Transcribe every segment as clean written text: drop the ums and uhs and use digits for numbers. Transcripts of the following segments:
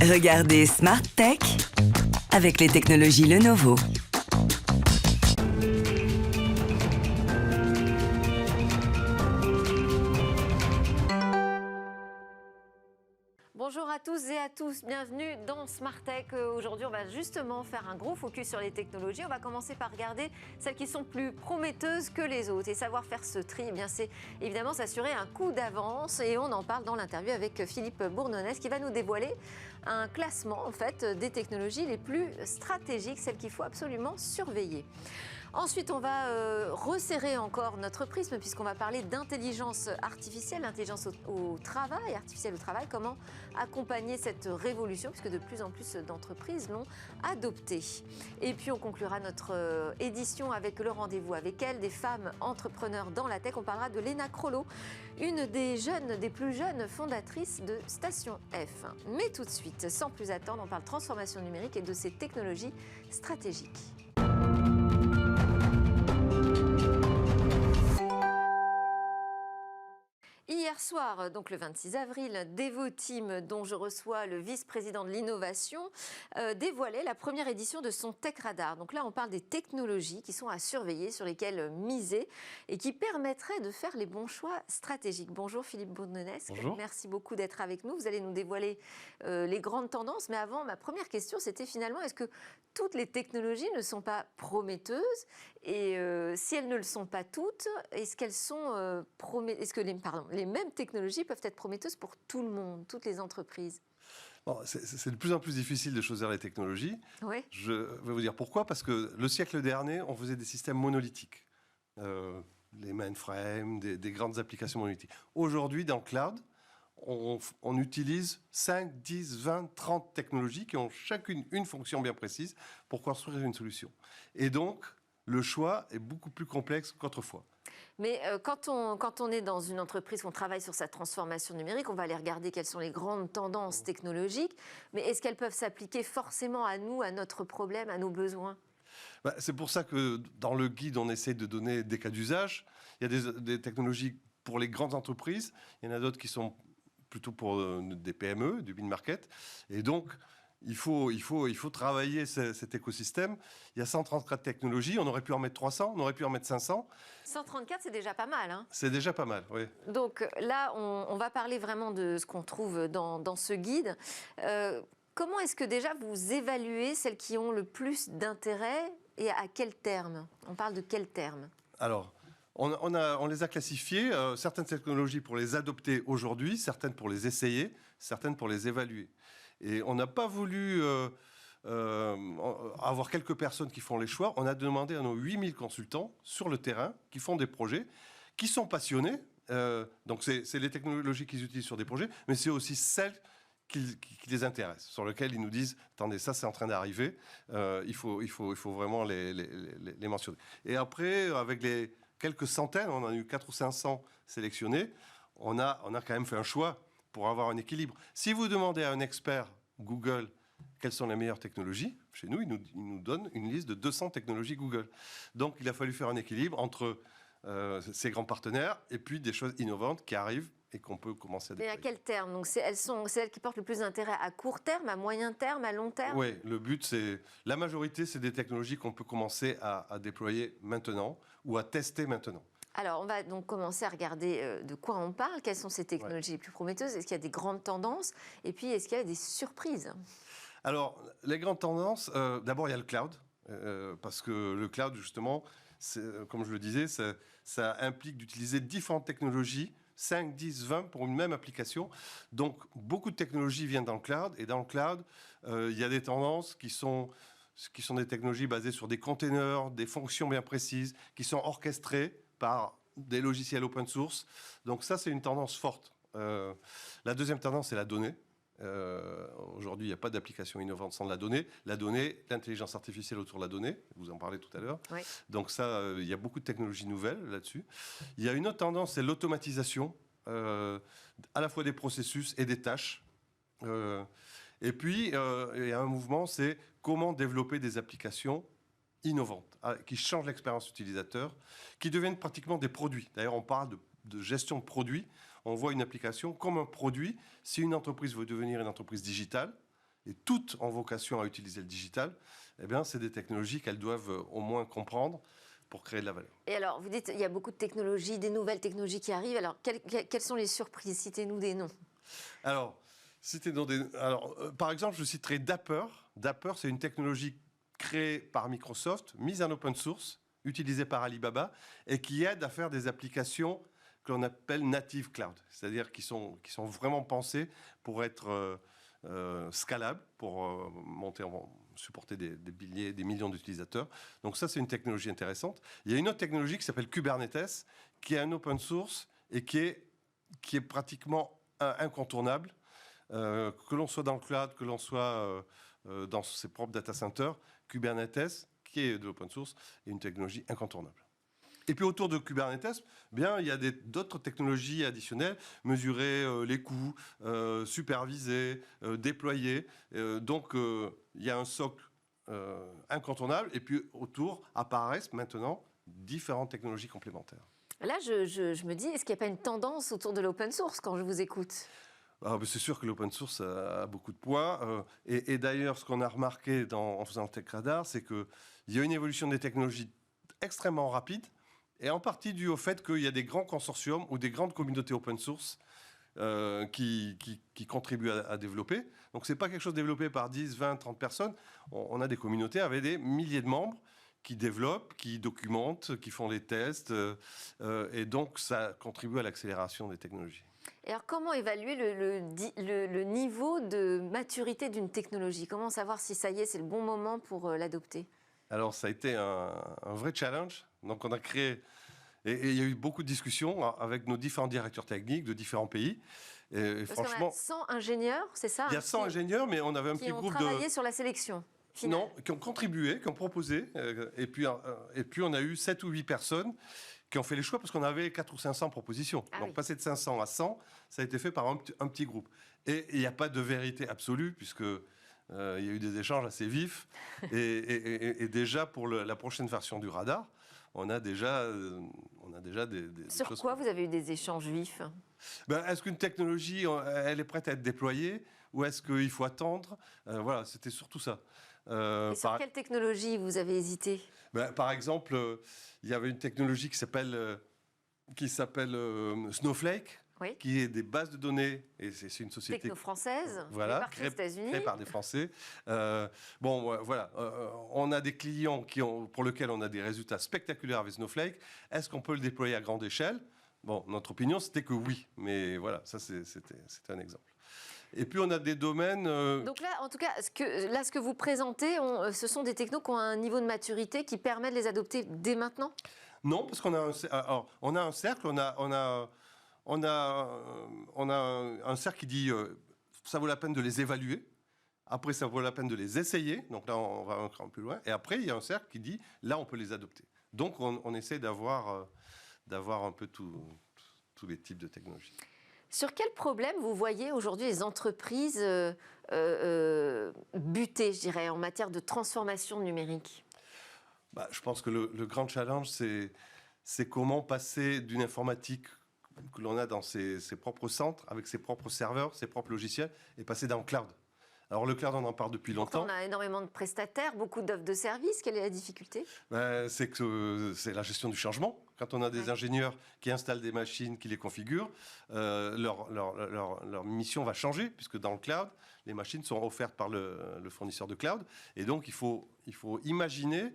Regardez Smart Tech avec les technologies Lenovo. Bonjour à tous et à tous, bienvenue dans Smart Tech. Aujourd'hui, on va justement faire un gros focus sur les technologies. On va commencer par regarder celles qui sont plus prometteuses que les autres. Et savoir faire ce tri, eh bien, c'est évidemment s'assurer un coup d'avance. Et on en parle dans l'interview avec Philippe Bourdonnès qui va nous dévoiler un classement en fait, des technologies les plus stratégiques, celles qu'il faut absolument surveiller. Ensuite, on va resserrer encore notre prisme puisqu'on va parler d'intelligence artificielle, l'intelligence au travail, artificielle au travail, comment accompagner cette révolution puisque de plus en plus d'entreprises l'ont adoptée. Et puis, on conclura notre édition avec le rendez-vous avec elle, des femmes entrepreneurs dans la tech. On parlera de Léna Crollo, une des plus jeunes fondatrices de Station F. Mais tout de suite, sans plus attendre, on parle transformation numérique et de ces technologies stratégiques. Hier soir, donc le 26 avril, Devoteam, dont je reçois le vice-président de l'innovation, dévoilait la première édition de son Tech Radar. Donc là, on parle des technologies qui sont à surveiller, sur lesquelles miser et qui permettraient de faire les bons choix stratégiques. Bonjour Philippe Bourdonnès. Bonjour. Merci beaucoup d'être avec nous. Vous allez nous dévoiler les grandes tendances. Mais avant, ma première question, c'était finalement, est-ce que toutes les technologies ne sont pas prometteuses? Et si elles ne le sont pas toutes, est-ce qu'elles sont est-ce que les mêmes technologies peuvent être prometteuses pour tout le monde, toutes les entreprises? Bon, c'est de plus en plus difficile de choisir les technologies. Oui. Je vais vous dire pourquoi. Parce que le siècle dernier, on faisait des systèmes monolithiques. Les mainframes, des grandes applications monolithiques. Aujourd'hui, dans le cloud, on utilise 5, 10, 20, 30 technologies qui ont chacune une fonction bien précise pour construire une solution. Et donc, le choix est beaucoup plus complexe qu'autrefois. Mais quand on est dans une entreprise, qu'on travaille sur sa transformation numérique, on va aller regarder quelles sont les grandes tendances technologiques. Mais est-ce qu'elles peuvent s'appliquer forcément à nous, à notre problème, à nos besoins? C'est pour ça que dans le guide, on essaie de donner des cas d'usage. Il y a des technologies pour les grandes entreprises. Il y en a d'autres qui sont plutôt pour des PME, du mid-market. Et donc, il faut travailler cet écosystème. Il y a 134 technologies. On aurait pu en mettre 300, on aurait pu en mettre 500. 134, c'est déjà pas mal, hein? C'est déjà pas mal, oui. Donc là, on va parler vraiment de ce qu'on trouve dans ce guide. Comment est-ce que déjà vous évaluez celles qui ont le plus d'intérêt et à quel terme? On parle de quel terme? Alors, on les a classifiées. Certaines technologies pour les adopter aujourd'hui, certaines pour les essayer, certaines pour les évaluer. Et on n'a pas voulu avoir quelques personnes qui font les choix. On a demandé à nos 8000 consultants sur le terrain qui font des projets, qui sont passionnés. Donc, c'est les technologies qu'ils utilisent sur des projets, mais c'est aussi celles qui les intéressent, sur lesquelles ils nous disent « Attendez, ça, c'est en train d'arriver. Il faut vraiment les mentionner. » Et après, avec les quelques centaines, on en a eu 400 ou 500 sélectionnés, on a quand même fait un choix pour avoir un équilibre. Si vous demandez à un expert Google quelles sont les meilleures technologies, chez nous, il nous donne une liste de 200 technologies Google. Donc, il a fallu faire un équilibre entre ces grands partenaires et puis des choses innovantes qui arrivent et qu'on peut commencer à déployer. Mais à quel terme? Donc, c'est elles qui portent le plus d'intérêt à court terme, à moyen terme, à long terme? Oui, le but, c'est... La majorité, c'est des technologies qu'on peut commencer à déployer maintenant ou à tester maintenant. Alors, on va donc commencer à regarder de quoi on parle, quelles sont ces technologies les plus prometteuses, est-ce qu'il y a des grandes tendances, et puis est-ce qu'il y a des surprises? Alors, les grandes tendances, d'abord, il y a le cloud, parce que le cloud, justement, comme je le disais, ça implique d'utiliser différentes technologies, 5, 10, 20 pour une même application. Donc, beaucoup de technologies viennent dans le cloud, et dans le cloud, il y a des tendances qui sont des technologies basées sur des containers, des fonctions bien précises, qui sont orchestrées par des logiciels open source. Donc ça, c'est une tendance forte. La deuxième tendance, c'est la donnée. Aujourd'hui, il n'y a pas d'application innovante sans la donnée. La donnée, l'intelligence artificielle autour de la donnée, vous en parlez tout à l'heure. Oui. Donc ça, il y a beaucoup de technologies nouvelles là-dessus. Il y a une autre tendance, c'est l'automatisation, à la fois des processus et des tâches. Et puis, il y a un mouvement, c'est comment développer des applications innovantes, qui changent l'expérience utilisateur, qui deviennent pratiquement des produits. D'ailleurs, on parle de gestion de produits. On voit une application comme un produit. Si une entreprise veut devenir une entreprise digitale, et toutes ont vocation à utiliser le digital, eh bien, c'est des technologies qu'elles doivent au moins comprendre pour créer de la valeur. Et alors, vous dites, il y a beaucoup de technologies, des nouvelles technologies qui arrivent. Alors, quelles sont les surprises? Citez-nous des noms. Alors, par exemple, je citerai Dapper. Dapper, c'est une technologie créée par Microsoft, mise en open source, utilisée par Alibaba, et qui aide à faire des applications que l'on appelle native cloud, c'est-à-dire qui sont vraiment pensées pour être scalables, pour supporter des millions d'utilisateurs. Donc ça, c'est une technologie intéressante. Il y a une autre technologie qui s'appelle Kubernetes, qui est un open source et qui est pratiquement incontournable, que l'on soit dans le cloud, que l'on soit dans ses propres data centers. Kubernetes, qui est de l'open source, est une technologie incontournable. Et puis autour de Kubernetes, bien, il y a d'autres technologies additionnelles, mesurer les coûts, superviser, déployer. Donc il y a un socle incontournable. Et puis autour apparaissent maintenant différentes technologies complémentaires. Là, je me dis, est-ce qu'il n'y a pas une tendance autour de l'open source quand je vous écoute? C'est sûr que l'open source a beaucoup de poids. Et d'ailleurs, ce qu'on a remarqué en faisant le Tech Radar, c'est qu'il y a une évolution des technologies extrêmement rapide, et en partie dû au fait qu'il y a des grands consortiums ou des grandes communautés open source qui contribuent à développer. Donc ce n'est pas quelque chose développé par 10, 20, 30 personnes. On a des communautés avec des milliers de membres qui développent, qui documentent, qui font des tests. Et donc ça contribue à l'accélération des technologies. Et alors, comment évaluer le niveau de maturité d'une technologie? Comment savoir si ça y est, c'est le bon moment pour l'adopter? Alors, ça a été un vrai challenge. Donc, on a créé... Et il y a eu beaucoup de discussions avec nos différents directeurs techniques de différents pays. Et Parce franchement... qu'on a 100 ingénieurs, c'est ça? Il y a 100 ingénieurs, mais on avait un petit groupe qui ont travaillé sur la sélection finale. Non, qui ont contribué, qui ont proposé. Et puis, on a eu 7 ou 8 personnes qui ont fait les choix parce qu'on avait 400 ou 500 propositions. Donc, passer de 500 à 100, ça a été fait par un petit groupe. Et il n'y a pas de vérité absolue, puisque il y a eu des échanges assez vifs. Et déjà, pour la prochaine version du radar, on a déjà des Sur choses... quoi vous avez eu des échanges vifs? Est-ce qu'une technologie, elle est prête à être déployée, ou est-ce qu'il faut attendre? Voilà, c'était surtout ça. Et sur quelle technologie vous avez hésité? Par exemple, il y avait une technologie qui s'appelle Snowflake, oui, qui est des bases de données, et c'est une société techno-française, voilà, créée par des Français. Voilà, on a des clients pour lesquels on a des résultats spectaculaires avec Snowflake. Est-ce qu'on peut le déployer à grande échelle? Bon, notre opinion, c'était que oui, mais voilà, ça c'était un exemple. Et puis on a des domaines... Donc là, en tout cas, ce que vous présentez, ce sont des technos qui ont un niveau de maturité qui permet de les adopter dès maintenant? Non, parce qu'on a un cercle, on a un cercle qui dit ça vaut la peine de les évaluer. Après, ça vaut la peine de les essayer. Donc là, on va un cran plus loin. Et après, il y a un cercle qui dit là, on peut les adopter. Donc on essaie d'avoir un peu tous les types de technologies. Sur quel problème vous voyez aujourd'hui les entreprises buter, je dirais, en matière de transformation numérique? Je pense que le grand challenge, c'est comment passer d'une informatique que l'on a dans ses propres centres, avec ses propres serveurs, ses propres logiciels, et passer dans le cloud. Alors le cloud, on en parle depuis longtemps. On a énormément de prestataires, beaucoup d'offres de services. Quelle est la difficulté? C'est la gestion du changement. Quand on a des ingénieurs qui installent des machines, qui les configurent, leur mission va changer, puisque dans le cloud, les machines sont offertes par le fournisseur de cloud. Et donc, il faut imaginer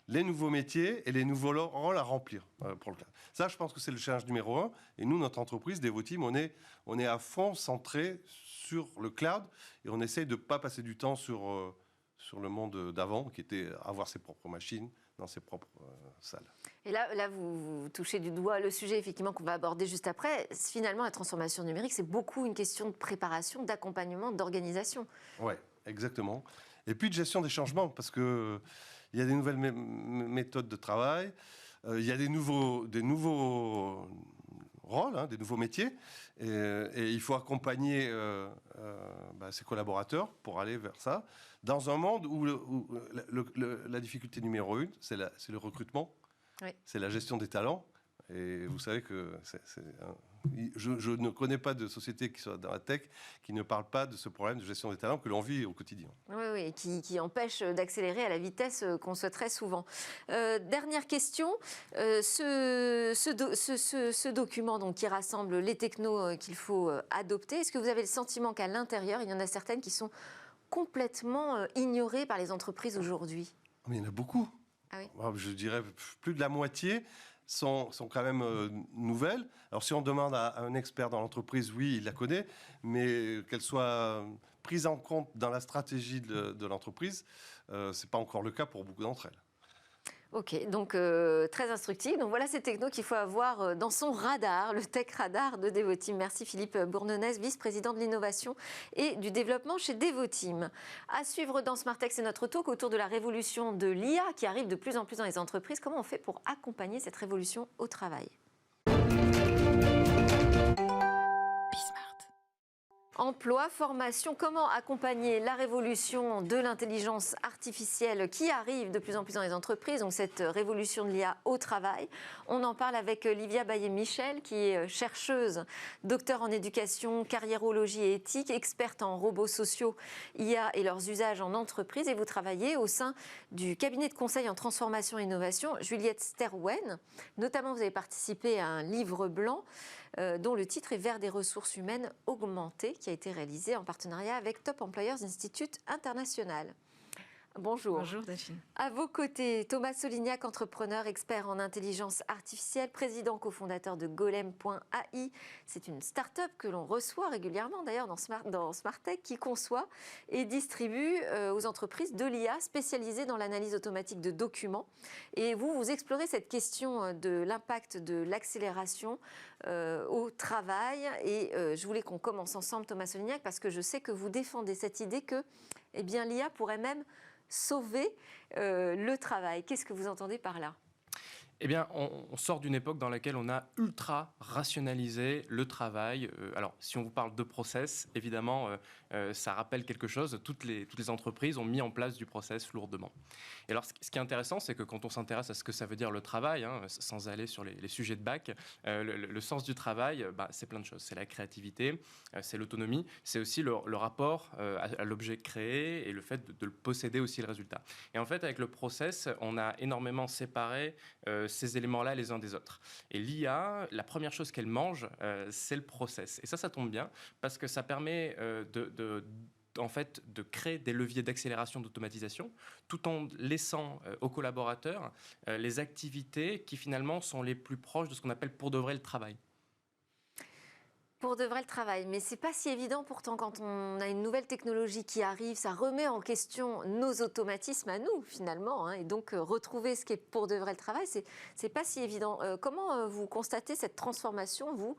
les nouveaux métiers et les nouveaux rôles à remplir pour le cloud. Ça, je pense que c'est le challenge numéro 1. Et nous, notre entreprise, Devoteam, on est à fond centré sur le cloud, et on essaye de ne pas passer du temps sur le monde d'avant, qui était avoir ses propres machines dans ses propres salles. Et là, vous touchez du doigt le sujet effectivement qu'on va aborder juste après. Finalement, la transformation numérique, c'est beaucoup une question de préparation, d'accompagnement, d'organisation. Oui, exactement. Et puis de gestion des changements, parce qu'il y a des nouvelles méthodes de travail, il y a des nouveaux rôles, des nouveaux métiers, et il faut accompagner ses collaborateurs pour aller vers ça, dans un monde où la difficulté numéro 1, c'est le recrutement, c'est la gestion des talents, et vous savez que c'est Je ne connais pas de société qui soit dans la tech qui ne parle pas de ce problème de gestion des talents que l'on vit au quotidien. Oui, oui, qui empêche d'accélérer à la vitesse qu'on souhaiterait souvent. Dernière question, ce document donc, qui rassemble les technos qu'il faut adopter, est-ce que vous avez le sentiment qu'à l'intérieur, il y en a certaines qui sont complètement ignorées par les entreprises aujourd'hui? Mais il y en a beaucoup. Ah oui. Je dirais plus de la moitié sont quand même nouvelles. Alors si on demande à un expert dans l'entreprise, oui, il la connaît, mais qu'elle soit prise en compte dans la stratégie de l'entreprise, ce n'est pas encore le cas pour beaucoup d'entre elles. Ok, donc très instructif. Donc voilà ces technos qu'il faut avoir dans son radar, le tech radar de Devoteam. Merci Philippe Bournonès, vice-président de l'innovation et du développement chez Devoteam. À suivre dans Smart Tech, c'est notre talk autour de la révolution de l'IA qui arrive de plus en plus dans les entreprises. Comment on fait pour accompagner cette révolution au travail ? Emploi, formation, comment accompagner la révolution de l'intelligence artificielle qui arrive de plus en plus dans les entreprises, donc cette révolution de l'IA au travail. On en parle avec Livia Baillet-Michel, qui est chercheuse, docteur en éducation, carriérologie et éthique, experte en robots sociaux, IA et leurs usages en entreprise. Et vous travaillez au sein du cabinet de conseil en transformation et innovation, Juliette Sterwen. Notamment, vous avez participé à un livre blanc dont le titre est Vers des ressources humaines augmentées, qui a été réalisé en partenariat avec Top Employers Institute International. Bonjour. Bonjour Delphine. À vos côtés, Thomas Solignac, entrepreneur, expert en intelligence artificielle, président cofondateur de Golem.ai. C'est une start-up que l'on reçoit régulièrement d'ailleurs dans Smart Tech, qui conçoit et distribue aux entreprises de l'IA spécialisée dans l'analyse automatique de documents. Et vous explorez cette question de l'impact de l'accélération au travail. Et je voulais qu'on commence ensemble, Thomas Solignac, parce que je sais que vous défendez cette idée que l'IA pourrait même sauver le travail. Qu'est-ce que vous entendez par là ? Eh bien, on sort d'une époque dans laquelle on a ultra rationalisé le travail. Alors, si on vous parle de process, évidemment, ça rappelle quelque chose. Toutes les entreprises ont mis en place du process lourdement. Et alors, ce qui est intéressant, c'est que quand on s'intéresse à ce que ça veut dire le travail, sans aller sur les sujets de bac, le sens du travail, c'est plein de choses. C'est la créativité, c'est l'autonomie, c'est aussi le rapport à l'objet créé et le fait de le posséder aussi, le résultat. Et en fait, avec le process, on a énormément séparé ces éléments-là les uns des autres. Et l'IA, la première chose qu'elle mange, c'est le process. Et ça tombe bien, parce que ça permet en fait, de créer des leviers d'accélération, d'automatisation, tout en laissant aux collaborateurs les activités qui finalement sont les plus proches de ce qu'on appelle pour de vrai le travail. Pour de vrai le travail, mais c'est pas si évident pourtant quand on a une nouvelle technologie qui arrive, ça remet en question nos automatismes à nous finalement, et donc retrouver ce qui est pour de vrai le travail, c'est pas si évident. Comment vous constatez cette transformation, vous,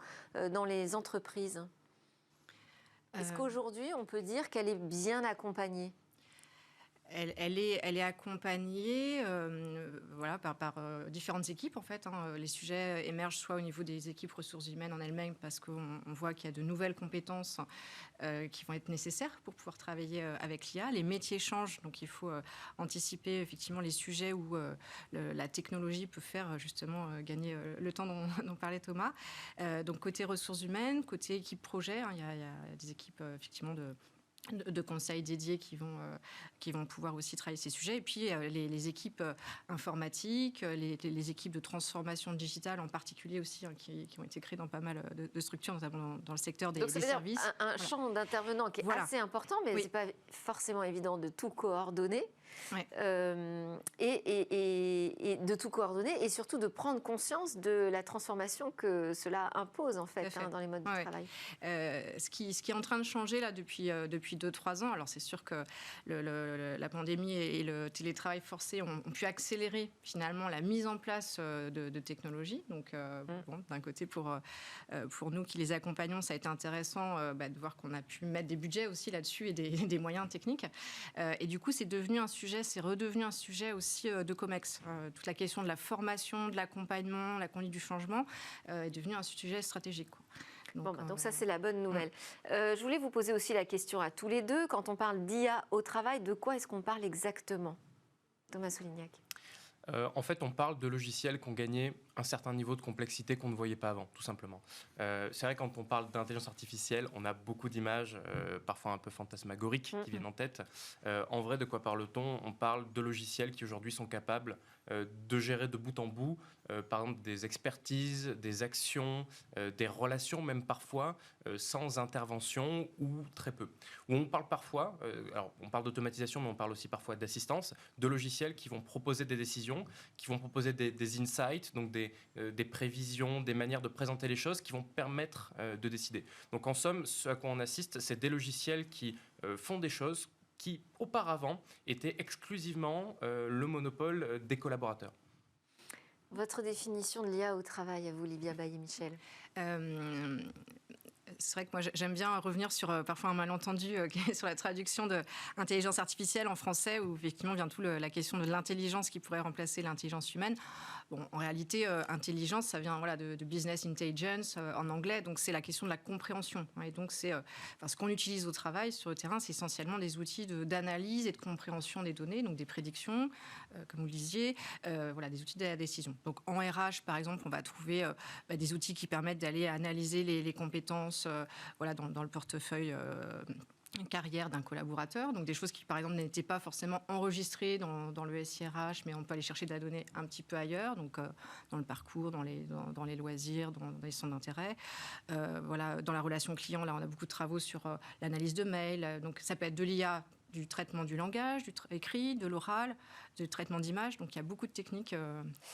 dans les entreprises ? Est-ce qu'aujourd'hui on peut dire qu'elle est bien accompagnée ? Elle est accompagnée voilà, par différentes équipes, en fait. Les sujets émergent soit au niveau des équipes ressources humaines en elles-mêmes, parce qu'on voit qu'il y a de nouvelles compétences qui vont être nécessaires pour pouvoir travailler avec l'IA. Les métiers changent, donc il faut anticiper effectivement les sujets où la technologie peut faire justement gagner le temps dont parlait Thomas. Donc côté ressources humaines, côté équipe projet, il y a des équipes effectivement de conseils dédiés qui vont pouvoir aussi travailler ces sujets. Et puis, les équipes informatiques, les équipes de transformation digitale en particulier aussi, qui ont été créées dans pas mal de structures, notamment dans le secteur des services. Un champ d'intervenants qui est assez important, mais ce n'est pas forcément évident de tout coordonner. Ouais. Et de tout coordonner et surtout de prendre conscience de la transformation que cela impose en fait, dans les modes de travail. Ce qui est en train de changer là depuis 2-3 ans, alors c'est sûr que la pandémie et le télétravail forcé ont pu accélérer finalement la mise en place de technologies. Donc d'un côté pour nous qui les accompagnons, ça a été intéressant de voir qu'on a pu mettre des budgets aussi là-dessus et des moyens techniques. Et du coup c'est redevenu un sujet aussi de COMEX. Toute la question de la formation, de l'accompagnement, la conduite du changement est devenue un sujet stratégique. Donc ça, c'est la bonne nouvelle. Je voulais vous poser aussi la question à tous les deux. Quand on parle d'IA au travail, de quoi est-ce qu'on parle exactement ? Thomas Solignac. En fait, on parle de logiciels qui ont gagné un certain niveau de complexité qu'on ne voyait pas avant, tout simplement. C'est vrai, quand on parle d'intelligence artificielle, on a beaucoup d'images, parfois un peu fantasmagoriques, qui viennent en tête. En vrai, de quoi parle-t-on? On parle de logiciels qui aujourd'hui sont capables de gérer de bout en bout, par exemple, des expertises, des actions, des relations même parfois, sans intervention ou très peu. Où on parle parfois, alors on parle d'automatisation, mais on parle aussi parfois d'assistance, de logiciels qui vont proposer des décisions, qui vont proposer des insights, donc des prévisions, des manières de présenter les choses qui vont permettre de décider. Donc en somme, ce à quoi on assiste, c'est des logiciels qui font des choses qui, auparavant, étaient exclusivement le monopole des collaborateurs. Votre définition de l'IA au travail, à vous, Livia Bailly-Michel? C'est vrai que moi, j'aime bien revenir sur parfois un malentendu sur la traduction de intelligence artificielle en français, où effectivement vient la question de l'intelligence qui pourrait remplacer l'intelligence humaine. Bon, en réalité, intelligence, ça vient de business intelligence en anglais, donc c'est la question de la compréhension. Et donc, ce qu'on utilise au travail, sur le terrain, c'est essentiellement des outils d'analyse et de compréhension des données, donc des prédictions, comme vous le disiez, des outils de la décision. Donc, en RH, par exemple, on va trouver des outils qui permettent d'aller analyser les compétences dans le portefeuille carrière d'un collaborateur, donc des choses qui par exemple n'étaient pas forcément enregistrées dans le SIRH, mais on peut aller chercher de la donnée un petit peu ailleurs, donc dans le parcours, dans les loisirs, dans les centres d'intérêt. Dans la relation client, là on a beaucoup de travaux sur l'analyse de mails, donc ça peut être de l'IA, du traitement du langage, du écrit, de l'oral, du traitement d'images. Donc il y a beaucoup de techniques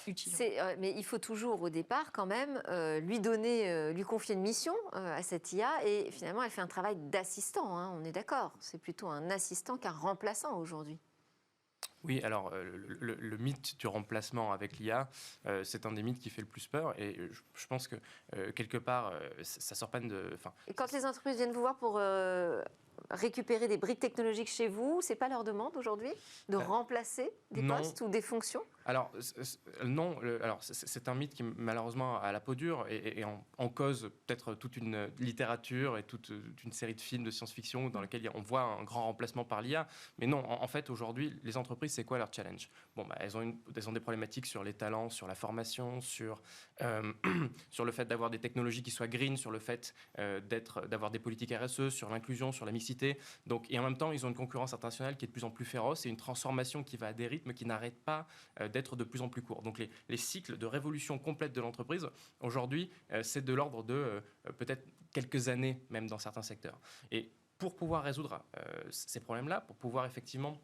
utiles. Mais il faut toujours au départ quand même lui confier une mission à cette IA, et finalement elle fait un travail d'assistant, hein, on est d'accord. C'est plutôt un assistant qu'un remplaçant aujourd'hui. Oui, alors le mythe du remplacement avec l'IA, c'est un des mythes qui fait le plus peur, et je pense que quelque part, ça sort pas de... Et quand les entreprises viennent vous voir pour récupérer des briques technologiques chez vous, c'est pas leur demande aujourd'hui de remplacer des postes ou des fonctions? Alors, non, c'est un mythe qui malheureusement a la peau dure et en cause peut-être toute une littérature et toute une série de films de science-fiction dans lesquels on voit un grand remplacement par l'IA. Mais non, en fait, aujourd'hui, les entreprises, c'est quoi leur challenge? Bon, elles ont des problématiques sur les talents, sur la formation, sur le fait d'avoir des technologies qui soient green, sur le fait d'avoir des politiques RSE, sur l'inclusion, sur la mixité. Donc, et en même temps, ils ont une concurrence internationale qui est de plus en plus féroce et une transformation qui va à des rythmes qui n'arrêtent pas d'être de plus en plus courts. Donc les cycles de révolution complète de l'entreprise, aujourd'hui, c'est de l'ordre de peut-être quelques années, même dans certains secteurs. Et pour pouvoir résoudre ces problèmes-là, pour pouvoir effectivement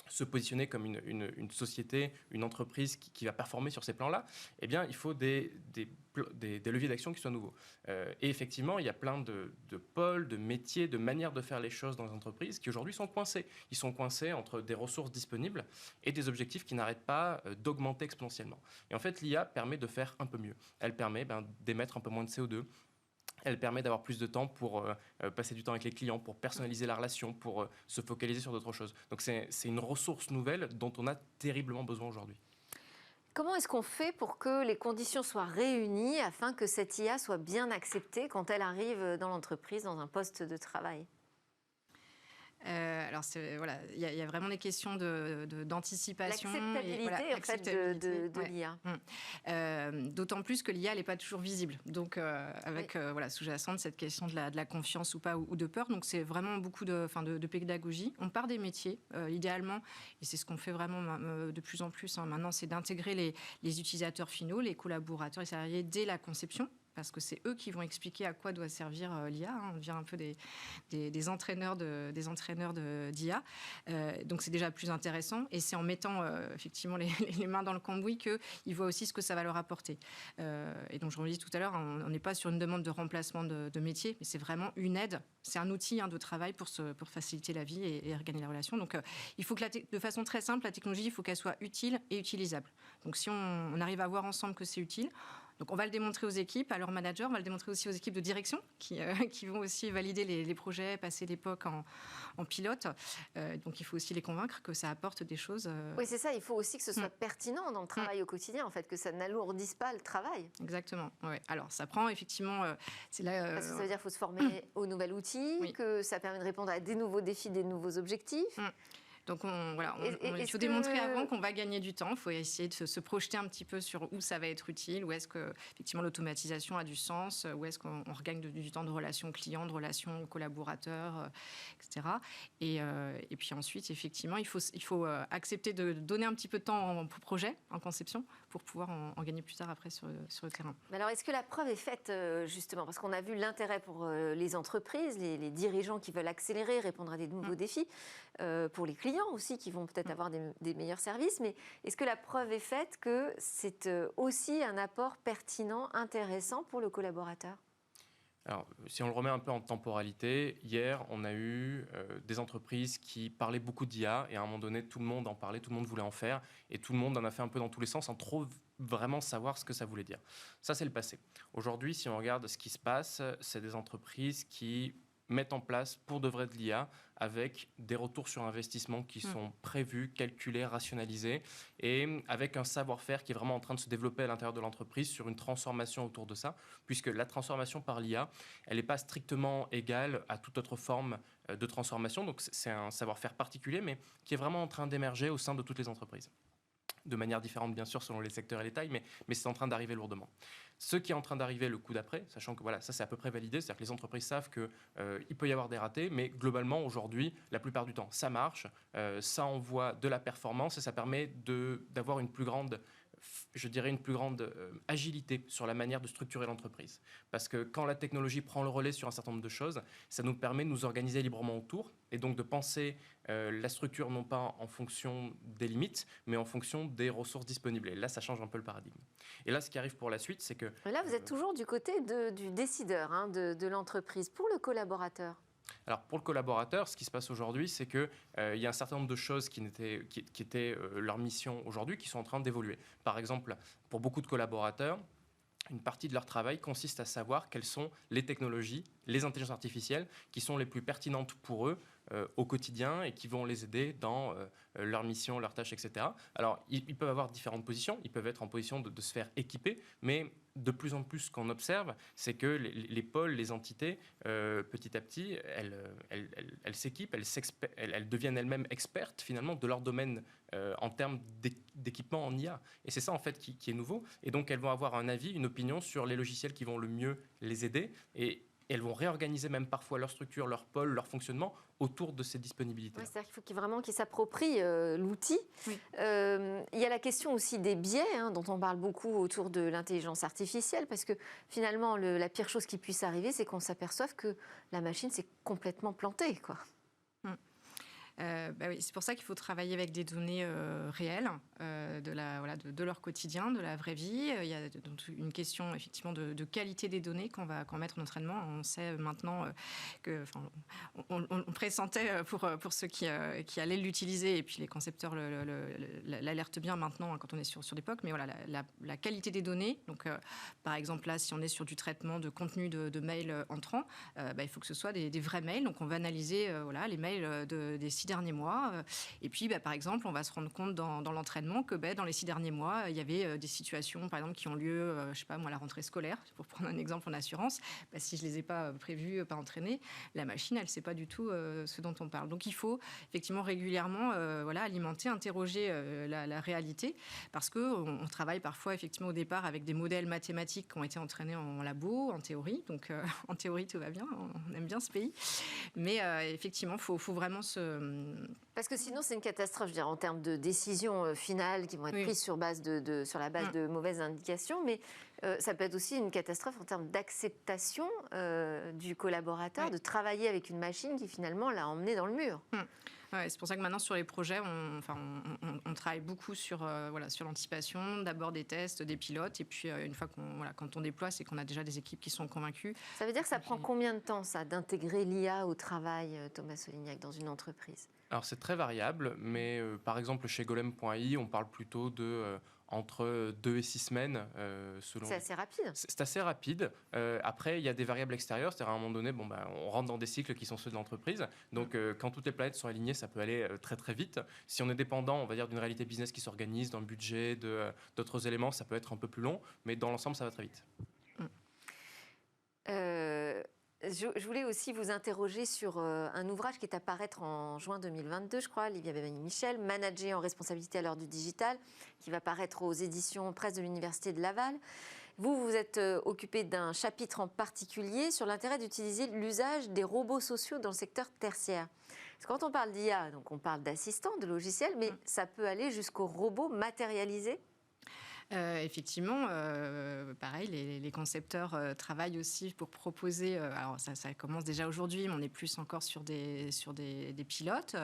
se positionner comme une société, une entreprise qui va performer sur ces plans-là, eh bien, il faut des leviers d'action qui soient nouveaux. Et effectivement, il y a plein de pôles, de métiers, de manières de faire les choses dans les entreprises qui aujourd'hui sont coincés. Ils sont coincés entre des ressources disponibles et des objectifs qui n'arrêtent pas d'augmenter exponentiellement. Et en fait, l'IA permet de faire un peu mieux. Elle permet d'émettre un peu moins de CO2. Elle permet d'avoir plus de temps pour passer du temps avec les clients, pour personnaliser la relation, pour se focaliser sur d'autres choses. Donc c'est une ressource nouvelle dont on a terriblement besoin aujourd'hui. Comment est-ce qu'on fait pour que les conditions soient réunies afin que cette IA soit bien acceptée quand elle arrive dans l'entreprise, dans un poste de travail? Alors, il y a vraiment des questions d'anticipation. L'acceptabilité, en fait, de l'IA. D'autant plus que l'IA n'est pas toujours visible. Donc, sous-jacente cette question de la confiance ou pas, ou de peur. Donc, c'est vraiment beaucoup de pédagogie. On part des métiers, idéalement, et c'est ce qu'on fait vraiment de plus en plus maintenant, c'est d'intégrer les utilisateurs finaux, les collaborateurs et salariés dès la conception, parce que c'est eux qui vont expliquer à quoi doit servir l'IA. On devient un peu des entraîneurs d'IA. Donc c'est déjà plus intéressant. Et c'est en mettant effectivement les mains dans le cambouis qu'ils voient aussi ce que ça va leur apporter. Et donc je vous le dis tout à l'heure, on n'est pas sur une demande de remplacement de métier, mais c'est vraiment une aide. C'est un outil de travail pour faciliter la vie et regagner la relation. Donc il faut que de façon très simple, la technologie, il faut qu'elle soit utile et utilisable. Donc si on arrive à voir ensemble que c'est utile, donc on va le démontrer aux équipes, à leurs managers, on va le démontrer aussi aux équipes de direction qui vont aussi valider les projets, passer l'époque en pilote. Donc il faut aussi les convaincre que ça apporte des choses. Oui, c'est ça, il faut aussi que ce soit pertinent dans le travail au quotidien, en fait, que ça n'alourdisse pas le travail. Exactement, ouais. Alors ça prend effectivement... c'est là, parce que ça veut dire qu'il faut se former aux nouveaux outils, que ça permet de répondre à des nouveaux défis, des nouveaux objectifs. Donc il faut est-ce démontrer que- avant qu'on va gagner du temps. Il faut essayer de se projeter un petit peu sur où ça va être utile, où est-ce que effectivement l'automatisation a du sens, où est-ce qu'on regagne du temps de relation client, de relation collaborateur, etc. Et puis ensuite, effectivement, il faut accepter de donner un petit peu de temps en projet, en conception, pour pouvoir en gagner plus tard après sur le terrain. Mais alors, est-ce que la preuve est faite, justement, parce qu'on a vu l'intérêt pour les entreprises, les dirigeants qui veulent accélérer, répondre à des nouveaux défis, pour les clients aussi qui vont peut-être avoir des meilleurs services, mais est-ce que la preuve est faite que c'est aussi un apport pertinent, intéressant pour le collaborateur ? Alors, si on le remet un peu en temporalité, hier, on a eu des entreprises qui parlaient beaucoup d'IA et à un moment donné, tout le monde en parlait, tout le monde voulait en faire et tout le monde en a fait un peu dans tous les sens sans trop vraiment savoir ce que ça voulait dire. Ça, c'est le passé. Aujourd'hui, si on regarde ce qui se passe, c'est des entreprises qui mettent en place pour de vrai de l'IA avec des retours sur investissement qui sont prévus, calculés, rationalisés et avec un savoir-faire qui est vraiment en train de se développer à l'intérieur de l'entreprise sur une transformation autour de ça, puisque la transformation par l'IA, elle n'est pas strictement égale à toute autre forme de transformation. Donc c'est un savoir-faire particulier, mais qui est vraiment en train d'émerger au sein de toutes les entreprises. De manière différente, bien sûr, selon les secteurs et les tailles, mais c'est en train d'arriver lourdement. Ce qui est en train d'arriver le coup d'après, sachant que voilà, ça c'est à peu près validé, c'est-à-dire que les entreprises savent qu'il peut y avoir des ratés, mais globalement, aujourd'hui, la plupart du temps, ça marche, ça envoie de la performance et ça permet d'avoir une plus grande, je dirais, une plus grande agilité sur la manière de structurer l'entreprise. Parce que quand la technologie prend le relais sur un certain nombre de choses, ça nous permet de nous organiser librement autour et donc de penser la structure non pas en fonction des limites, mais en fonction des ressources disponibles. Et là, ça change un peu le paradigme. Et là, ce qui arrive pour la suite, c'est que... Là, vous êtes toujours du côté du décideur, hein, de l'entreprise. Pour le collaborateur, Alors, pour le collaborateur, ce qui se passe aujourd'hui, c'est qu'il y a un certain nombre de choses qui étaient leur mission aujourd'hui, qui sont en train d'évoluer. Par exemple, pour beaucoup de collaborateurs, une partie de leur travail consiste à savoir quelles sont les technologies, les intelligences artificielles qui sont les plus pertinentes pour eux au quotidien et qui vont les aider dans leur mission, leurs tâches, etc. Alors, ils peuvent avoir différentes positions. Ils peuvent être en position de se faire équiper, mais de plus en plus, ce qu'on observe, c'est que les pôles, les entités, petit à petit, elles s'équipent, elles deviennent elles-mêmes expertes, finalement, de leur domaine en termes d'équipement en IA. Et c'est ça, en fait, qui est nouveau. Et donc, elles vont avoir un avis, une opinion sur les logiciels qui vont le mieux les aider. Et elles vont réorganiser même parfois leur structure, leur pôle, leur fonctionnement autour de ces disponibilités. Ouais, c'est-à-dire qu'il faut vraiment qu'ils s'approprient l'outil. Oui. Il y a la question aussi des biais, hein, dont on parle beaucoup autour de l'intelligence artificielle, parce que finalement, la pire chose qui puisse arriver, c'est qu'on s'aperçoive que la machine s'est complètement plantée, quoi. Oui, c'est pour ça qu'il faut travailler avec des données réelles de leur quotidien, de la vraie vie. Il y a donc une question effectivement de qualité des données qu'on va mettre en entraînement. On sait maintenant on pressentait pour ceux qui allaient l'utiliser et puis les concepteurs l'alertent bien maintenant quand on est sur des POC. Mais voilà, la qualité des données. Donc par exemple là, si on est sur du traitement de contenu de mails entrants, il faut que ce soit des vrais mails. Donc on va analyser les mails des 6 derniers mois. Et puis, par exemple, on va se rendre compte dans l'entraînement que dans les 6 derniers mois, il y avait des situations, par exemple, qui ont lieu, je sais pas moi, à la rentrée scolaire, pour prendre un exemple en assurance. Si je les ai pas prévues, pas entraînées, la machine, elle sait pas du tout ce dont on parle. Donc, il faut effectivement régulièrement alimenter, interroger la réalité, parce qu'on travaille parfois, effectivement, au départ, avec des modèles mathématiques qui ont été entraînés en labo, en théorie. Donc, en théorie, tout va bien. On aime bien ce pays. Mais effectivement, il faut vraiment Parce que sinon, c'est une catastrophe, je veux dire, en termes de décisions finales qui vont être prises sur la base de mauvaises indications, mais ça peut être aussi une catastrophe en termes d'acceptation du collaborateur, de travailler avec une machine qui finalement l'a emmené dans le mur. Ouais, c'est pour ça que maintenant, sur les projets, on travaille beaucoup sur l'anticipation, d'abord des tests, des pilotes, et puis une fois quand on déploie, c'est qu'on a déjà des équipes qui sont convaincues. Ça veut dire que ça prend combien de temps, ça, d'intégrer l'IA au travail, Thomas Solignac, dans une entreprise ? Alors, c'est très variable, mais par exemple, chez Golem.ai, on parle plutôt de entre 2 et 6 semaines. Selon... C'est assez rapide. C'est assez rapide. Après, il y a des variables extérieures, c'est-à-dire à un moment donné, on rentre dans des cycles qui sont ceux de l'entreprise. Donc, quand toutes les planètes sont alignées, ça peut aller très très vite. Si on est dépendant, on va dire, d'une réalité business qui s'organise, d'un budget, d'autres éléments, ça peut être un peu plus long, mais dans l'ensemble, ça va très vite. Je voulais aussi vous interroger sur un ouvrage qui est à paraître en juin 2022, je crois, Livia Bemani-Michel, Manager en responsabilité à l'heure du digital, qui va paraître aux éditions Presse de l'Université de Laval. Vous vous êtes occupé d'un chapitre en particulier sur l'intérêt d'utiliser l'usage des robots sociaux dans le secteur tertiaire. Parce que quand on parle d'IA, donc on parle d'assistants, de logiciels, mais ça peut aller jusqu'aux robots matérialisés. Effectivement, pareil, les concepteurs travaillent aussi pour proposer. Alors ça commence déjà aujourd'hui, mais on est plus encore sur des pilotes.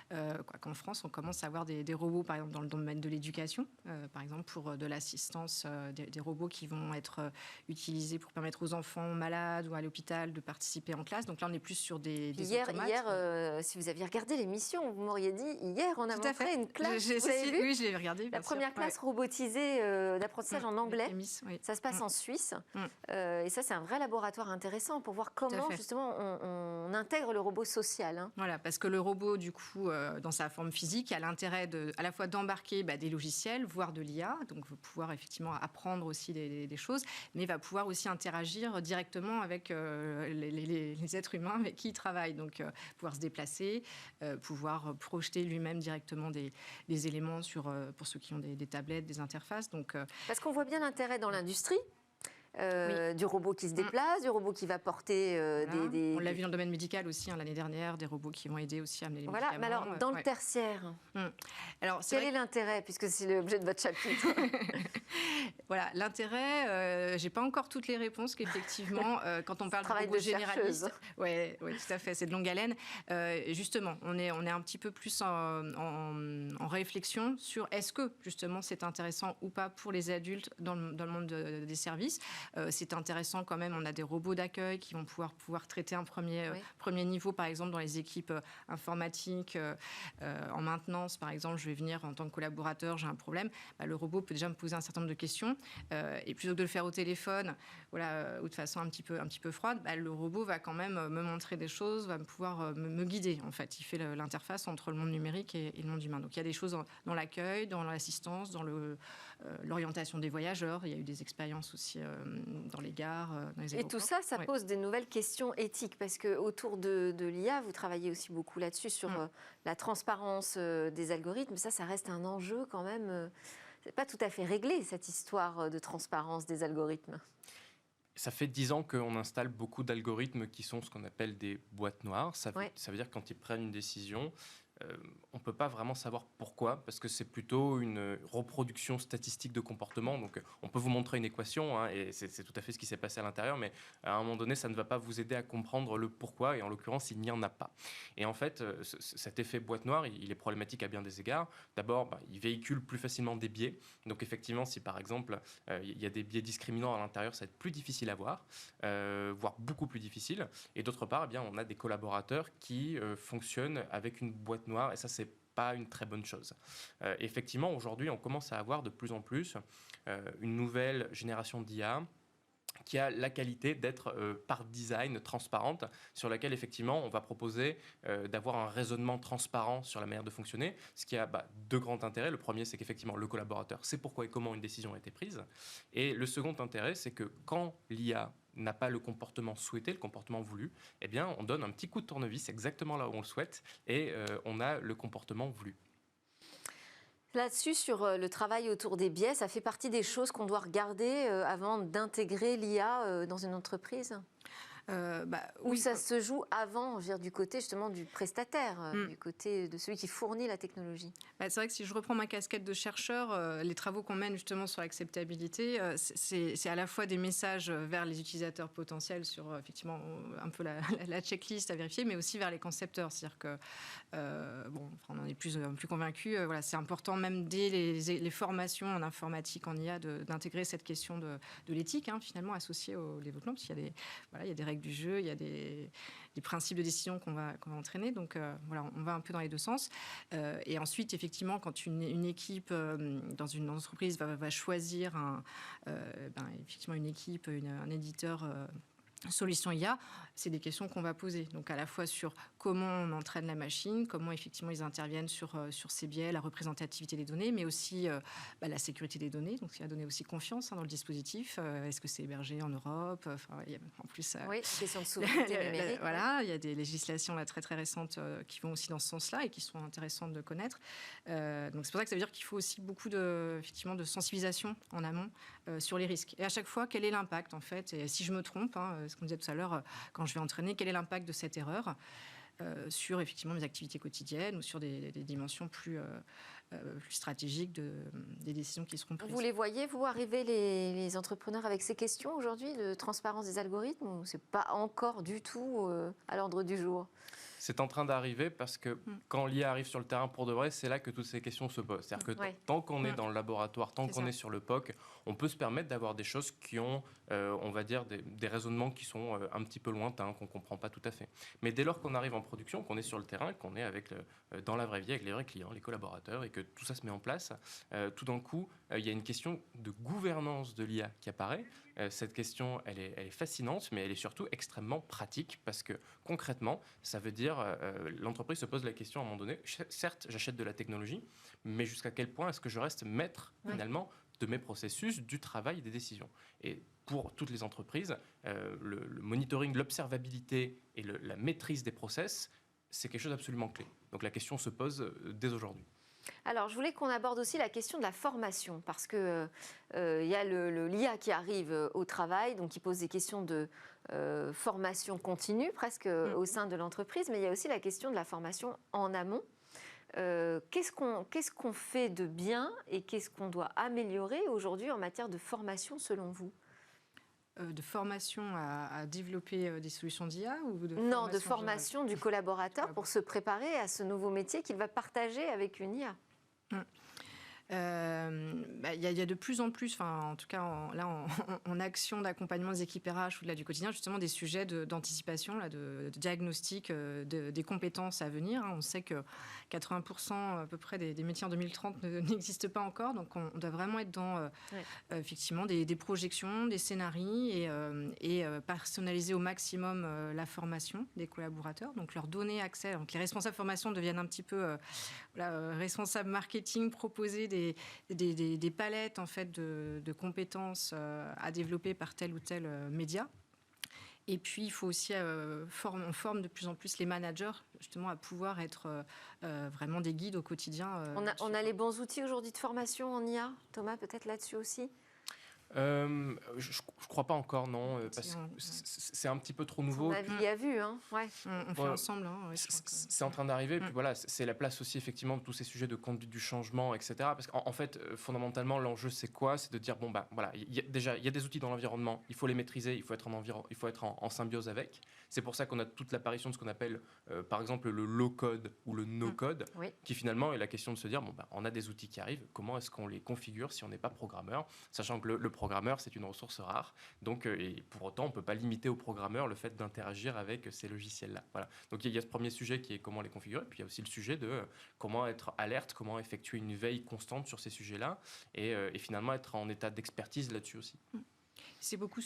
Quoiqu'en France, on commence à avoir des robots, par exemple dans le domaine de l'éducation, par exemple pour de l'assistance, des robots qui vont être utilisés pour permettre aux enfants malades ou à l'hôpital de participer en classe. Donc là, on est plus sur des automates. Hier, si vous aviez regardé l'émission, vous m'auriez dit hier, on a montré une classe. Vous avez vu ? Oui, je l'ai regardé. La première classe robotisée d'apprentissage en anglais. Oui. Ça se passe en Suisse. Et ça, c'est un vrai laboratoire intéressant pour voir comment, justement, on intègre le robot social. Voilà, parce que le robot, du coup, dans sa forme physique, a l'intérêt à la fois d'embarquer des logiciels, voire de l'IA, donc va pouvoir effectivement apprendre aussi des choses, mais va pouvoir aussi interagir directement avec les êtres humains avec qui il travaille. Donc, pouvoir se déplacer, pouvoir projeter lui-même directement des éléments pour ceux qui ont des tablettes, des interfaces. Donc, parce qu'on voit bien l'intérêt dans l'industrie. Du robot qui se déplace, du robot qui va porter des... On l'a vu dans le domaine médical aussi l'année dernière, des robots qui vont aider aussi à amener les médicaments. Mais alors, dans le tertiaire, quel est l'intérêt, puisque c'est l'objet de votre chapitre? Voilà, l'intérêt, j'ai pas encore toutes les réponses qu'effectivement, quand on parle de robots généralistes... Oui, tout à fait, c'est de longue haleine. Justement, on est un petit peu plus en réflexion sur est-ce que, justement, c'est intéressant ou pas pour les adultes dans le monde des services. C'est intéressant quand même, on a des robots d'accueil qui vont pouvoir traiter un premier niveau, par exemple, dans les équipes informatiques, en maintenance, par exemple, je vais venir en tant que collaborateur, j'ai un problème, le robot peut déjà me poser un certain nombre de questions, et plutôt que de le faire au téléphone, ou de façon un petit peu froide, le robot va quand même me montrer des choses, va pouvoir me guider, en fait. Il fait l'interface entre le monde numérique et le monde humain. Donc il y a des choses dans l'accueil, dans l'assistance, dans l'orientation des voyageurs, il y a eu des expériences aussi dans les gares, dans les aéroports. Et tout ça, ça pose des nouvelles questions éthiques, parce qu'autour de l'IA, vous travaillez aussi beaucoup là-dessus, sur la transparence des algorithmes. Ça reste un enjeu quand même. C'est pas tout à fait réglé, cette histoire de transparence des algorithmes. Ça fait 10 ans qu'on installe beaucoup d'algorithmes qui sont ce qu'on appelle des boîtes noires. Ça veut dire que quand ils prennent une décision, on ne peut pas vraiment savoir pourquoi, parce que c'est plutôt une reproduction statistique de comportement. Donc, on peut vous montrer une équation, et c'est tout à fait ce qui s'est passé à l'intérieur, mais à un moment donné, ça ne va pas vous aider à comprendre le pourquoi, et en l'occurrence, il n'y en a pas. Et en fait, cet effet boîte noire, il est problématique à bien des égards. D'abord, il véhicule plus facilement des biais. Donc, effectivement, si par exemple, il y a des biais discriminants à l'intérieur, ça va être plus difficile à voir, voire beaucoup plus difficile. Et d'autre part, on a des collaborateurs qui fonctionnent avec une boîte noire, et ça, c'est pas une très bonne chose. Effectivement, aujourd'hui, on commence à avoir de plus en plus une nouvelle génération d'IA qui a la qualité d'être par design transparente, sur laquelle effectivement on va proposer d'avoir un raisonnement transparent sur la manière de fonctionner, ce qui a deux grands intérêts. Le premier, c'est qu'effectivement le collaborateur sait pourquoi et comment une décision a été prise, et le second intérêt, c'est que quand l'IA n'a pas le comportement souhaité, le comportement voulu, on donne un petit coup de tournevis exactement là où on le souhaite, et on a le comportement voulu. Là-dessus, sur le travail autour des biais, ça fait partie des choses qu'on doit regarder avant d'intégrer l'IA dans une entreprise ? Où ça se joue avant, du côté justement du prestataire, du côté de celui qui fournit la technologie. C'est vrai que si je reprends ma casquette de chercheur, les travaux qu'on mène justement sur l'acceptabilité, c'est à la fois des messages vers les utilisateurs potentiels sur effectivement un peu la checklist à vérifier, mais aussi vers les concepteurs. C'est-à-dire que on en est plus convaincus. C'est important même dès les formations en informatique, en IA, d'intégrer cette question de l'éthique finalement associée au développement, parce qu'il y a des règles du jeu, il y a des principes de décision qu'on va entraîner. Donc on va un peu dans les deux sens. Et ensuite, effectivement, quand une équipe dans une entreprise va choisir effectivement une équipe, un éditeur solutions IA, c'est des questions qu'on va poser. Donc à la fois sur comment on entraîne la machine, comment effectivement ils interviennent sur ces biais, la représentativité des données, mais aussi la sécurité des données. Donc il y a donné aussi confiance dans le dispositif. Est-ce que c'est hébergé en Europe? Il y a, en plus, oui, question de souveraineté numérique. Voilà, il y a des législations là, très très récentes qui vont aussi dans ce sens-là et qui sont intéressantes de connaître. Donc c'est pour ça que ça veut dire qu'il faut aussi beaucoup effectivement, de sensibilisation en amont sur les risques. Et à chaque fois, quel est l'impact en fait? Et si je me trompe, ce qu'on disait tout à l'heure, quand je vais entraîner, quel est l'impact de cette erreur sur effectivement mes activités quotidiennes ou sur des dimensions plus stratégiques des décisions qui seront prises. Vous les voyez, vous, arriver les entrepreneurs avec ces questions aujourd'hui de transparence des algorithmes, ou c'est pas encore du tout à l'ordre du jour? C'est en train d'arriver parce que quand l'IA arrive sur le terrain pour de vrai, c'est là que toutes ces questions se posent. C'est-à-dire que tant qu'on est dans le laboratoire, tant qu'on est sur le POC, on peut se permettre d'avoir des choses qui ont, on va dire, des raisonnements qui sont un petit peu lointains, qu'on ne comprend pas tout à fait. Mais dès lors qu'on arrive en production, qu'on est sur le terrain, qu'on est dans la vraie vie avec les vrais clients, les collaborateurs, et que tout ça se met en place, tout d'un coup, il y a une question de gouvernance de l'IA qui apparaît. Cette question, elle est fascinante, mais elle est surtout extrêmement pratique parce que concrètement, ça veut dire l'entreprise se pose la question à un moment donné. Certes, j'achète de la technologie, mais jusqu'à quel point est-ce que je reste maître finalement de mes processus, du travail, des décisions? Et pour toutes les entreprises, le monitoring, l'observabilité et la maîtrise des process, c'est quelque chose d'absolument clé. Donc la question se pose dès aujourd'hui. Alors, je voulais qu'on aborde aussi la question de la formation, parce que y a l'IA qui arrive au travail, donc qui pose des questions de formation continue, presque au sein de l'entreprise, mais il y a aussi la question de la formation en amont. Qu'est-ce qu'on fait de bien et qu'est-ce qu'on doit améliorer aujourd'hui en matière de formation, selon vous? De formation à développer des solutions d'IA ou de formation du collaborateur pour se préparer à ce nouveau métier qu'il va partager avec une IA. Il y a de plus en plus, en tout cas en action d'accompagnement des équipes RH ou du quotidien, justement des sujets d'anticipation, de diagnostic des compétences à venir. On sait que 80% à peu près des métiers en 2030 n'existent pas encore, donc on doit vraiment être dans effectivement des projections, des scénarios et personnaliser au maximum la formation des collaborateurs, donc leur donner accès. Donc les responsables formation deviennent un petit peu responsables marketing, proposer des palettes en fait de compétences à développer par tel ou tel média. Et puis, il faut aussi on forme de plus en plus les managers justement à pouvoir être vraiment des guides au quotidien. On a les bons outils aujourd'hui de formation en IA, Thomas, peut-être là-dessus aussi? Je crois pas encore, non, parce que c'est un petit peu trop nouveau. On a vu, hein. On fait ensemble. C'est en train d'arriver. Puis voilà, c'est la place aussi effectivement de tous ces sujets de conduite du changement, etc. Parce qu'en fait, fondamentalement, l'enjeu c'est quoi? C'est de dire bon voilà, il y a des outils dans l'environnement, il faut les maîtriser, il faut être en symbiose avec. C'est pour ça qu'on a toute l'apparition de ce qu'on appelle, par exemple, le low code ou le no code, qui finalement est la question de se dire on a des outils qui arrivent, comment est-ce qu'on les configure si on n'est pas programmeur, sachant que le programmeur, c'est une ressource rare. Donc, et pour autant, on ne peut pas limiter au programmeur le fait d'interagir avec ces logiciels-là. Voilà. Donc, il y a ce premier sujet qui est comment les configurer. Puis, il y a aussi le sujet de comment être alerte, comment effectuer une veille constante sur ces sujets-là et finalement être en état d'expertise là-dessus aussi. C'est beaucoup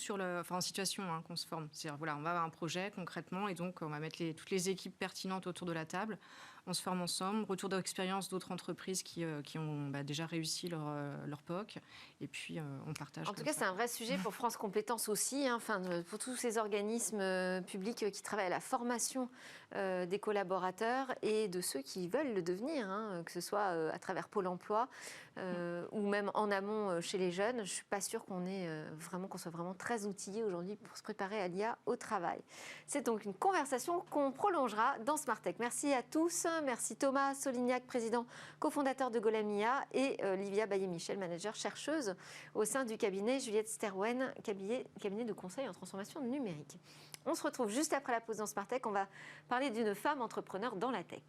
en situation qu'on se forme. C'est-à-dire, on va avoir un projet concrètement et donc on va mettre toutes les équipes pertinentes autour de la table. On se forme ensemble, retour d'expérience d'autres entreprises qui ont déjà réussi leur POC, et puis on partage. En tout cas, c'est un vrai sujet pour France Compétences aussi, pour tous ces organismes publics qui travaillent à la formation des collaborateurs et de ceux qui veulent le devenir, que ce soit à travers Pôle emploi ou même en amont chez les jeunes. Je ne suis pas sûre qu'on soit vraiment très outillé aujourd'hui pour se préparer à l'IA au travail. C'est donc une conversation qu'on prolongera dans Smartech. Merci à tous. Merci Thomas Solignac, président cofondateur de Golemia, et Livia Baillet-Michel, manager chercheuse au sein du cabinet Juliette Sterwen, cabinet de conseil en transformation numérique. On se retrouve juste après la pause dans Smartech. On va parler d'une femme entrepreneur dans la tech.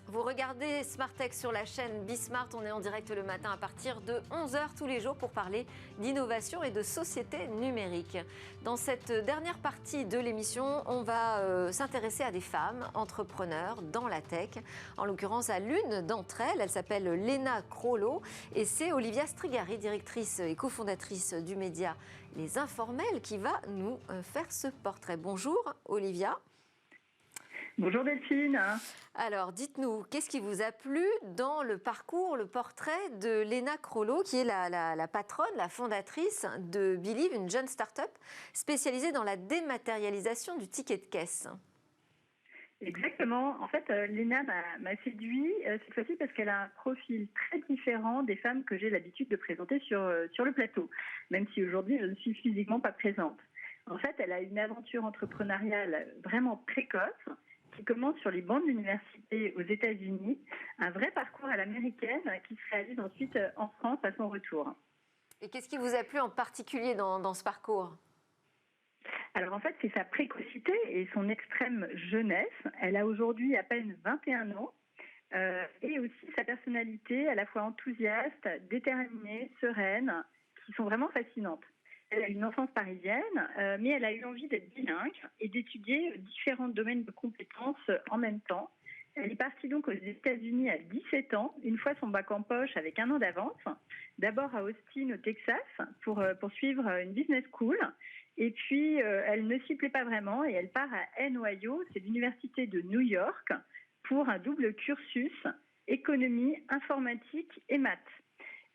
Vous regardez regardez Smart Tech sur la chaîne Bismart. On est en direct le matin à partir de 11h tous les jours pour parler d'innovation et de société numérique. Dans cette dernière partie de l'émission, on va s'intéresser à des femmes entrepreneurs dans la tech. En l'occurrence, à l'une d'entre elles. Elle s'appelle Lena Crollo et c'est Olivia Strigari, directrice et cofondatrice du média Les Informels, qui va nous faire ce portrait. Bonjour Olivia. Bonjour Delphine. Alors, dites-nous, qu'est-ce qui vous a plu dans le parcours, le portrait de Lena Crollo, qui est la patronne, la fondatrice de Believe, une jeune start-up spécialisée dans la dématérialisation du ticket de caisse? Exactement. En fait, Lena m'a séduit cette fois-ci parce qu'elle a un profil très différent des femmes que j'ai l'habitude de présenter sur le plateau, même si aujourd'hui je ne suis physiquement pas présente. En fait, elle a une aventure entrepreneuriale vraiment précoce, qui commence sur les bancs de l'université aux États-Unis, un vrai parcours à l'américaine qui se réalise ensuite en France à son retour. Et qu'est-ce qui vous a plu en particulier dans ce parcours? Alors en fait, c'est sa précocité et son extrême jeunesse. Elle a aujourd'hui à peine 21 ans et aussi sa personnalité à la fois enthousiaste, déterminée, sereine, qui sont vraiment fascinantes. Elle a une enfance parisienne, mais elle a eu envie d'être bilingue et d'étudier différents domaines de compétences en même temps. Elle est partie donc aux États-Unis à 17 ans, une fois son bac en poche avec 1 an d'avance. D'abord à Austin, au Texas, pour suivre une business school. Et puis, elle ne s'y plaît pas vraiment et elle part à NYU, c'est l'université de New York, pour un double cursus, économie, informatique et maths.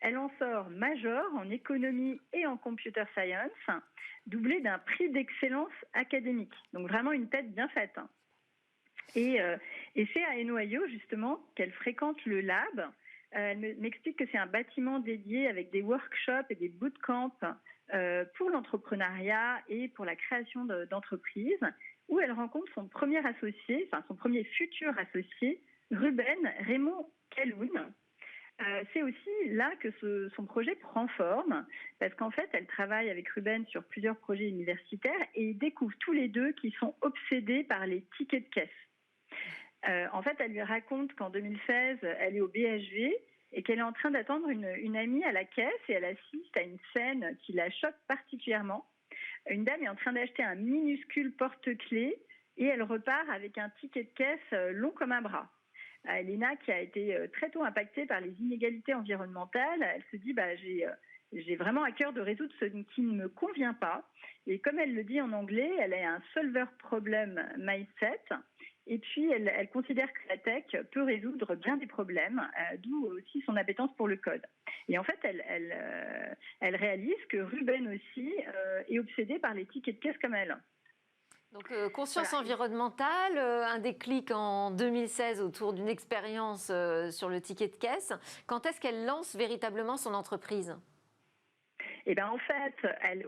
Elle en sort major en économie et en computer science, doublé d'un prix d'excellence académique. Donc vraiment une tête bien faite. Et c'est à NYU justement qu'elle fréquente le lab. Elle m'explique que c'est un bâtiment dédié avec des workshops et des bootcamps pour l'entrepreneuriat et pour la création d'entreprises, où elle rencontre son premier associé, enfin son premier futur associé, Ruben Raymond Calhoun. C'est aussi là que son projet prend forme, parce qu'en fait, elle travaille avec Ruben sur plusieurs projets universitaires et ils découvrent tous les deux qu'ils sont obsédés par les tickets de caisse. En fait, elle lui raconte qu'en 2016, elle est au BHV et qu'elle est en train d'attendre une amie à la caisse et elle assiste à une scène qui la choque particulièrement. Une dame est en train d'acheter un minuscule porte-clés et elle repart avec un ticket de caisse long comme un bras. Lena, qui a été très tôt impactée par les inégalités environnementales, elle se dit j'ai vraiment à cœur de résoudre ce qui ne me convient pas. Et comme elle le dit en anglais, elle a un solver problem mindset. Et puis, elle considère que la tech peut résoudre bien des problèmes, d'où aussi son appétence pour le code. Et en fait, elle réalise que Ruben aussi est obsédé par les tickets de caisse comme elle. Donc, conscience environnementale, un déclic en 2016 autour d'une expérience sur le ticket de caisse. Quand est-ce qu'elle lance véritablement son entreprise? Eh bien, en fait,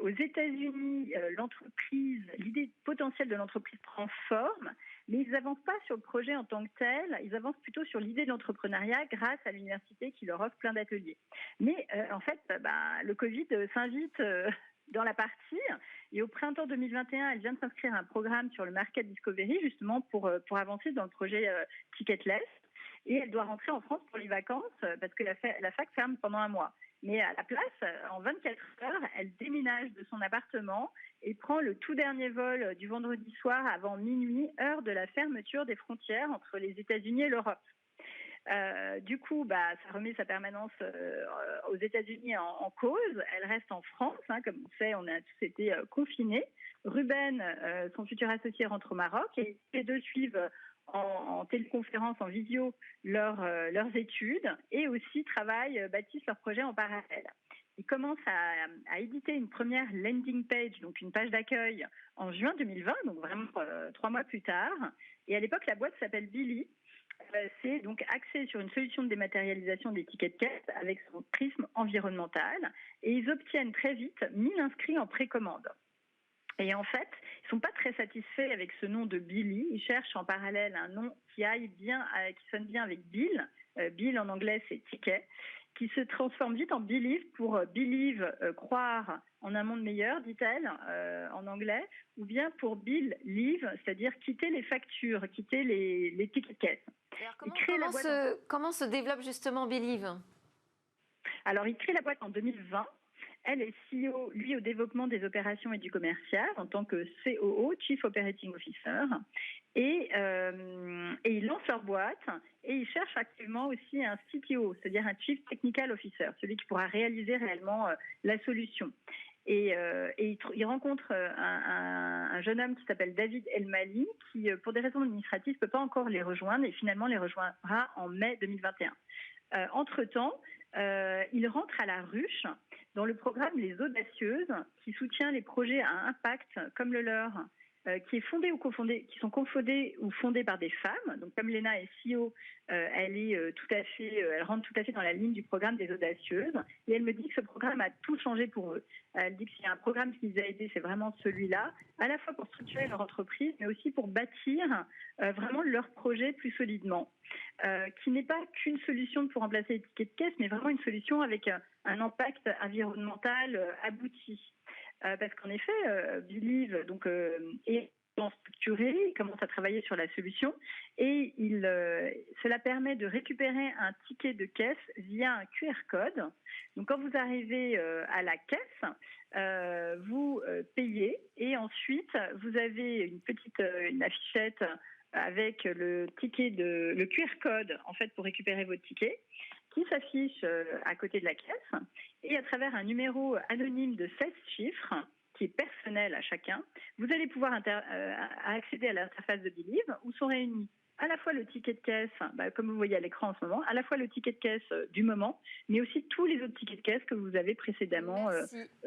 aux États-Unis, l'idée potentielle de l'entreprise prend forme, mais ils n'avancent pas sur le projet en tant que tel, ils avancent plutôt sur l'idée de l'entrepreneuriat grâce à l'université qui leur offre plein d'ateliers. Mais en fait, le Covid s'invite dans la partie, et au printemps 2021, elle vient de s'inscrire à un programme sur le Market Discovery, justement pour avancer dans le projet Ticketless, et elle doit rentrer en France pour les vacances, parce que la fac ferme pendant 1 mois. Mais à la place, en 24 heures, elle déménage de son appartement et prend le tout dernier vol du vendredi soir avant minuit, heure de la fermeture des frontières entre les États-Unis et l'Europe. Du coup, ça remet sa permanence aux États-Unis en cause. Elle reste en France, comme on sait, on a tous été confinés. Ruben, son futur associé, rentre au Maroc et les deux suivent en téléconférence, en visio, leurs études et aussi bâtissent leurs projets en parallèle. Ils commencent à éditer une première landing page, donc une page d'accueil, en juin 2020, donc vraiment 3 mois plus tard. Et à l'époque, la boîte s'appelle Billy. C'est donc axé sur une solution de dématérialisation des tickets de caisse avec son prisme environnemental. Et ils obtiennent très vite 1000 inscrits en précommande. Et en fait, ils ne sont pas très satisfaits avec ce nom de Billy. Ils cherchent en parallèle un nom qui sonne bien avec Bill. Bill en anglais, c'est ticket, qui se transforme vite en Believe pour Believe, croire en un monde meilleur, dit-elle, en anglais, ou bien pour believe, c'est-à-dire quitter les factures, quitter les tickets de caisse. Alors, comment se développe justement Believe? Alors, il crée la boîte en 2020. Elle est CEO, lui, au développement des opérations et du commercial, en tant que COO, Chief Operating Officer. Et ils lancent leur boîte et ils cherchent actuellement aussi un CTO, c'est-à-dire un Chief Technical Officer, celui qui pourra réaliser réellement la solution. Et il rencontre un jeune homme qui s'appelle David Elmali, qui, pour des raisons administratives, ne peut pas encore les rejoindre et finalement les rejoindra en mai 2021. Entre-temps, il rentre à la ruche dans le programme Les Audacieuses, qui soutient les projets à impact comme le leur, qui sont cofondés ou fondés par des femmes. Donc, comme Léna est CEO, elle rentre tout à fait dans la ligne du programme des Audacieuses. Et elle me dit que ce programme a tout changé pour eux. Elle dit que s'il y a un programme qui les a aidés, c'est vraiment celui-là, à la fois pour structurer leur entreprise, mais aussi pour bâtir vraiment leur projet plus solidement, qui n'est pas qu'une solution pour remplacer les tickets de caisse, mais vraiment une solution avec un impact environnemental abouti. Parce qu'en effet, Believe est structuré, il commence à travailler sur la solution et cela permet de récupérer un ticket de caisse via un QR code. Donc quand vous arrivez à la caisse, vous payez et ensuite vous avez une affichette avec le QR code en fait pour récupérer votre ticket, qui s'affiche à côté de la caisse, et à travers un numéro anonyme de 16 chiffres, qui est personnel à chacun, vous allez pouvoir accéder à l'interface de Believe, où sont réunis à la fois le ticket de caisse, comme vous voyez à l'écran en ce moment, à la fois le ticket de caisse du moment, mais aussi tous les autres tickets de caisse que vous avez précédemment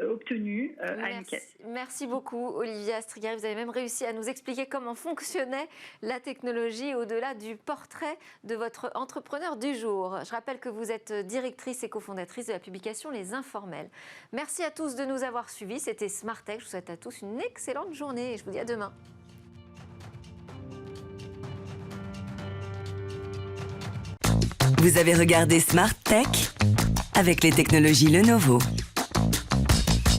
obtenus à une caisse. Merci beaucoup, Olivia Strigari. Vous avez même réussi à nous expliquer comment fonctionnait la technologie au-delà du portrait de votre entrepreneur du jour. Je rappelle que vous êtes directrice et cofondatrice de la publication Les Informels. Merci à tous de nous avoir suivis. C'était Smart Tech. Je vous souhaite à tous une excellente journée et je vous dis à demain. Vous avez regardé Smart Tech avec les technologies Lenovo.